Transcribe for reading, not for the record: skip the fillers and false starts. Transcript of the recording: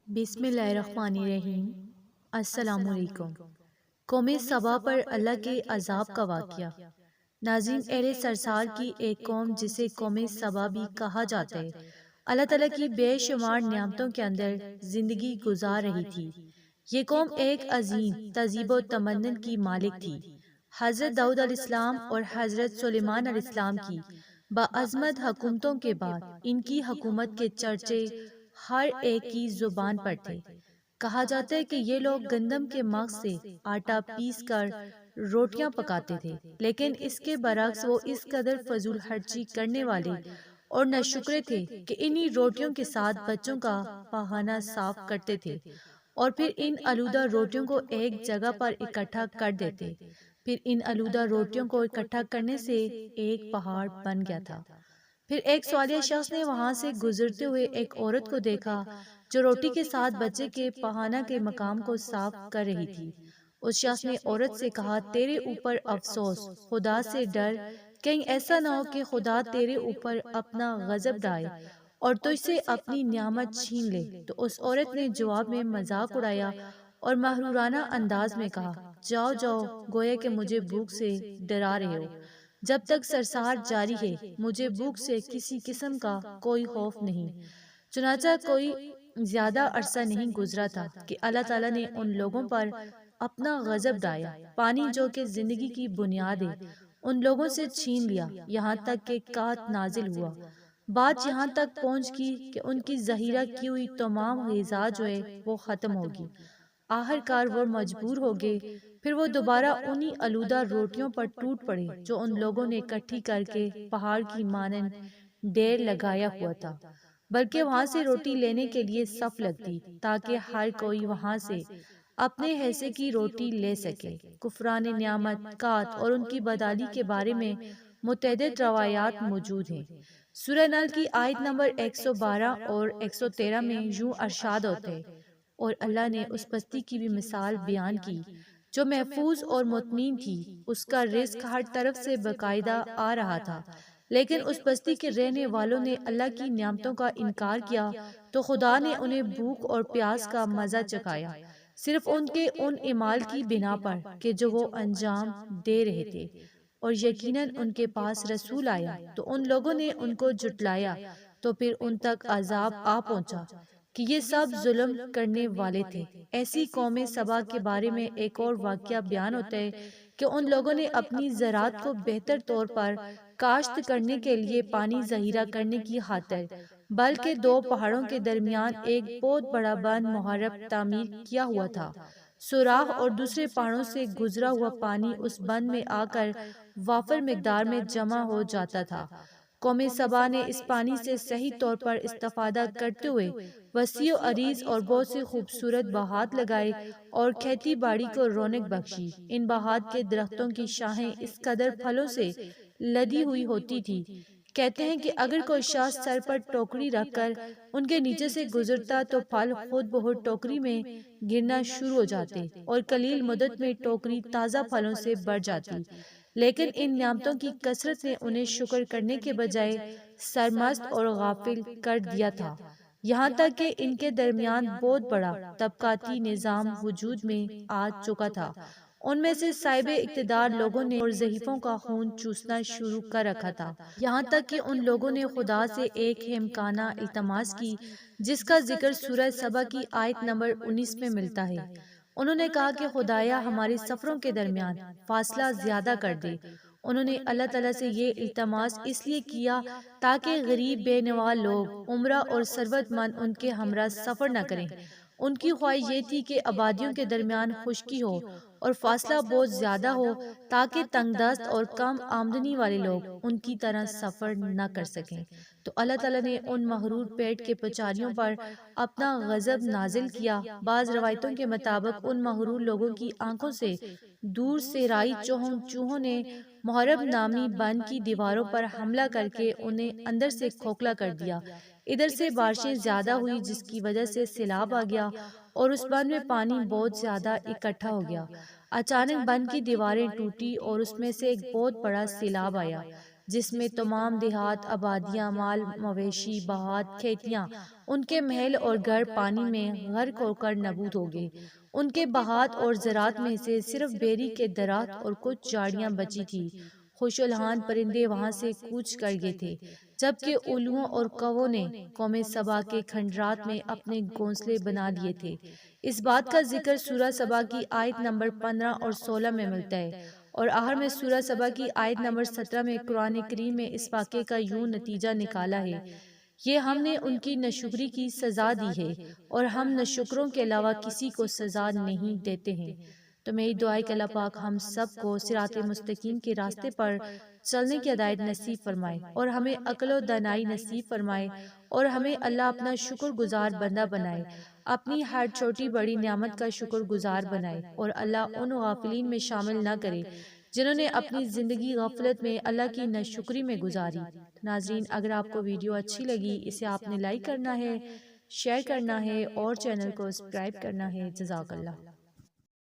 بسم اللہ الرحمن الرحیم۔ السلام علیکم۔ قوم سبا پر اللہ کے عذاب کا واقعہ۔ ناظرین، اہل سرسار کی ایک قوم جسے قوم سبا بھی کہا جاتا ہے، اللہ تعالیٰ کی بے شمار نعمتوں کے اندر زندگی گزار رہی تھی۔ یہ قوم ایک عظیم تہذیب و تمدن کی مالک تھی۔ حضرت داؤد علیہ السلام اور حضرت سلیمان علیہ السلام کی باعظمت حکومتوں کے بعد ان کی حکومت کے چرچے ہر ایک کی زبان پر تھے۔ کہا جاتا ہے کہ یہ لوگ گندم کے مغز سے آٹا پیس کر روٹیاں پکاتے تھے، لیکن اس کے برعکس وہ اس قدر فضول خرچی کرنے والے اور ناشکرے تھے کہ انہی روٹیوں کے ساتھ بچوں کا پاخانہ صاف کرتے تھے اور پھر ان آلودہ روٹیوں کو ایک جگہ پر اکٹھا کر دیتے۔ پھر ان آلودہ روٹیوں کو اکٹھا کرنے سے ایک پہاڑ بن گیا تھا۔ پھر ایک سوالیہ شخص نے وہاں سے گزرتے ہوئے ایک عورت کو دیکھا جو روٹی کے ساتھ بچے کے پاخانہ کے مقام کو صاف کر رہی تھی۔ اس شخص نے عورت سے کہا، تیرے اوپر افسوس، خدا سے ڈر، کہیں ایسا نہ ہو کہ خدا تیرے اوپر اپنا غضب ڈالے اور تجھ سے اپنی نعمت چھین لے۔ تو اس عورت نے جواب میں مذاق اڑایا اور مغرورانہ انداز میں کہا، جاؤ جاؤ، گویا کہ مجھے بھوک سے ڈرا رہے ہو۔ جب تک سرسار جاری ہے مجھے بھوک سے کسی قسم کا کوئی خوف نہیں۔ چنانچہ کوئی زیادہ عرصہ نہیں گزرا تھا کہ اللہ تعالیٰ نے ان لوگوں پر اپنا غضب ڈالا۔ پانی جو کہ زندگی کی بنیاد ہے ان لوگوں سے چھین لیا، یہاں تک کہ قحط نازل ہوا۔ بات یہاں تک پہنچ گئی کہ ان کی ذخیرہ کی ہوئی تمام غذا جو ہے وہ ختم ہوگی۔ آخرکار وہ مجبور ہو گئے۔ پھر وہ دوبارہ انہی آلودہ روٹیوں پر ٹوٹ پڑے جو ان لوگوں نے اکٹھی کر کے پہاڑ کی مانند ڈھیر لگایا ہوا تھا، بلکہ وہاں سے روٹی لینے کے لیے صف لگتی تاکہ ہر کوئی وہاں سے اپنے حصے کی روٹی لے سکے۔ کفران نعمت، قحط اور ان کی بدحالی کے بارے میں متعدد روایات موجود ہیں۔ سورہ نحل کی آیت نمبر 112 اور 113 میں یوں ارشاد ہوتا ہے، اور اللہ نے اس بستی کی بھی مثال بیان کی جو محفوظ اور مطمئن تھی، اس کا رزق ہر طرف سے باقاعدہ آ رہا تھا، لیکن اس بستی کے رہنے والوں نے اللہ کی نعمتوں کا انکار کیا تو خدا نے انہیں بھوک اور پیاس کا مزہ چکھایا، صرف ان کے ان اعمال کی بنا پر کہ جو وہ انجام دے رہے تھے۔ اور یقیناً ان کے پاس رسول آیا تو ان لوگوں نے ان کو جھٹلایا، تو پھر ان تک عذاب آ پہنچا کہ یہ سب ظلم کرنے والے تھے۔ ایسی قوم سبا کے بارے میں ایک اور واقعہ بیان ہوتا ہے کہ ان لوگوں نے اپنی زراعت کو بہتر طور پر کاشت کرنے کے لیے پانی ذخیرہ کرنے کی خاطر بلکہ دو پہاڑوں کے درمیان ایک بہت بڑا بند محرب تعمیر کیا ہوا تھا۔ سوراخ اور دوسرے پہاڑوں سے گزرا ہوا پانی اس بند میں آ کر وافر مقدار میں جمع ہو جاتا تھا۔ قوم سبا نے اس پانی سے صحیح طور پر استفادہ کرتے ہوئے وسیع و عریض اور بہت سے خوبصورت باغات لگائے اور کھیتی باڑی کو رونق بخشی۔ ان باغات کے درختوں کی شاخیں اس قدر پھلوں سے لدی ہوئی ہوتی تھی، کہتے ہیں کہ اگر کوئی شخص سر پر ٹوکری رکھ کر ان کے نیچے سے گزرتا تو پھل خود بخود ٹوکری میں گرنا شروع ہو جاتے اور قلیل مدت میں ٹوکری تازہ پھلوں سے بھر جاتی۔ لیکن ان نعمتوں کی کثرت نے انہیں شکر کرنے کے بجائے سرمست اور غافل کر دیا تھا، یہاں تک کہ ان کے درمیان بہت بڑا طبقاتی نظام وجود میں آ چکا تھا۔ ان میں سے صاحب اقتدار لوگوں نے اور ضعیفوں کا خون چوسنا شروع کر رکھا تھا، یہاں تک کہ ان لوگوں نے خدا سے ایک حمقانہ التماس کی جس کا ذکر سورہ سبا کی آیت نمبر 19 میں ملتا ہے۔ انہوں نے کہا کہ خدایا ہمارے سفروں کے درمیان فاصلہ زیادہ کر دے۔ انہوں نے اللہ تعالیٰ سے یہ التماس اس لیے کیا تاکہ غریب بے نوا لوگ، عمرہ اور ثروت مند ان کے ہمراہ سفر نہ کریں۔ ان کی خواہش یہ تھی کہ آبادیوں کے درمیان خشکی ہو اور فاصلہ بہت زیادہ ہو تاکہ تنگ دست اور کم آمدنی والے لوگ ان کی طرح سفر نہ کر سکیں۔ تو اللہ تعالیٰ نے ان مغرور پیٹ کے پچاریوں پر اپنا غضب نازل کیا۔ بعض روایتوں کے مطابق ان مغرور لوگوں کی آنکھوں سے دور صحرائی چوہوں نے محرب نامی بند کی دیواروں پر حملہ کر کے انہیں اندر سے کھوکھلا کر دیا۔ ادھر سے بارشیں زیادہ ہوئی جس کی وجہ سے سیلاب آ گیا اور اس بند میں پانی بہت زیادہ اکٹھا ہو گیا۔ اچانک بند کی دیواریں ٹوٹی اور اس میں سے ایک بہت بڑا سیلاب آیا جس میں تمام دیہات، آبادیاں، مال مویشی، باغات، کھیتیاں ان کے محل اور گھر پانی میں غرق ہو کر نابود ہو گئے۔ ان کے باغات اور زراعت میں سے صرف بیری کے درخت اور کچھ جھاڑیاں بچی تھی۔ خوش الحان پرندے وہاں سے کوچ کر گئے تھے، جبکہ الوؤں اور کووں نے قوم سبا کے کھنڈرات میں اپنے گھونسلے بنا لیے تھے۔ اس بات کا ذکر سورہ سبا کی آیت نمبر 15 اور 16 میں ملتا ہے، اور آخر میں سورہ سبا کی آیت نمبر 17 میں قرآن کریم میں اس واقعے کا یوں نتیجہ نکالا ہے: یہ ہم نے ان کی ناشکری کی سزا دی ہے، اور ہم ناشکروں کے علاوہ کسی کو سزا نہیں دیتے ہیں۔ تو میری دعا ہے کہ اللہ پاک ہم سب کو صراط مستقیم کے راستے پر چلنے کی ہدایت نصیب فرمائے، اور ہمیں عقل و دانائی نصیب فرمائے، اور ہمیں اللہ اپنا شکر گزار بندہ بنائے، اپنی ہر چھوٹی بڑی نعمت کا شکر گزار بنائے، اور اللہ ان غافلین میں شامل نہ کرے جنہوں نے اپنی زندگی غفلت میں اللہ کی ناشکری میں گزاری۔ ناظرین، اگر آپ کو ویڈیو اچھی لگی، اسے آپ نے لائک کرنا ہے، شیئر کرنا ہے، اور چینل کو سبسکرائب کرنا ہے۔ جزاک اللہ۔